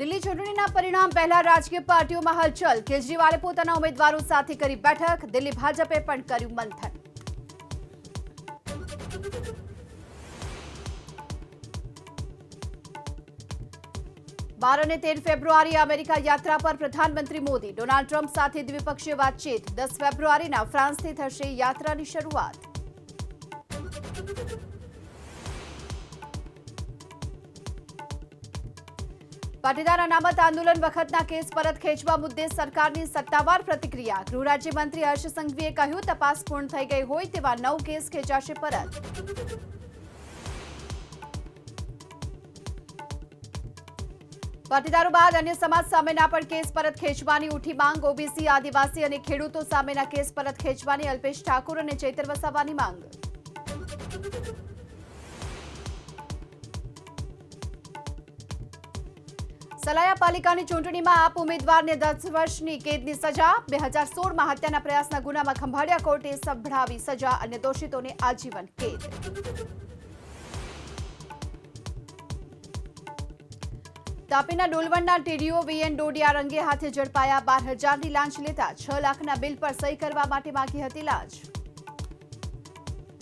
દિલ્હી ચૂંટણીના પરિણામ પહેલા રાજકીય પાર્ટીઓમાં હલચલ. કેજરીવાલે પોતાના ઉમેદવારો સાથે કરી બેઠક. દિલ્હી ભાજપે પણ કર્યું મંથન. બાર અને 13 ફેબ્રુઆરીએ અમેરિકા યાત્રા પર પ્રધાનમંત્રી મોદી. ડોનાલ્ડ ટ્રમ્પ સાથે દ્વિપક્ષીય વાતચીત. 10 ફેબ્રુઆરીના ફ્રાન્સથી થશે યાત્રાની શરૂઆત. પાટીદાર અનામત આંદોલન વખતના કેસ પરત ખેંચવા મુદ્દે સરકારની સત્તાવાર પ્રતિક્રિયા. ગૃહ રાજ્યમંત્રી હર્ષ સંઘવીએ કહ્યું, તપાસ પૂર્ણ થઈ ગઈ હોય તેવા 9 કેસ ખેંચાશે પરત. પાટીદારો બાદ અન્ય સમાજ સામેના પણ કેસ પરત ખેંચવાની ઉઠી માંગ. ઓબીસી, આદિવાસી અને ખેડૂતો સામેના કેસ પરત ખેંચવાની અલ્પેશ ઠાકોર અને ચૈતર વસાવાની માંગ. સલાયા પાલિકાની ચૂંટણીમાં આપ ઉમેદવારને 10 વર્ષની કેદની સજા. 2016માં હત્યાના પ્રયાસના ગુનામાં ખંભાળિયા કોર્ટે સંભળાવી સજા અને દોષિતોને આજીવન કેદ. તાપીના ડોલવણના ટીડીઓ વીએન ડોડિયા રંગે હાથે ઝડપાયા. 12,000ની લાંચ લેતા 6 લાખના બિલ પર સહી કરવા માટે માંગી હતી લાંચ.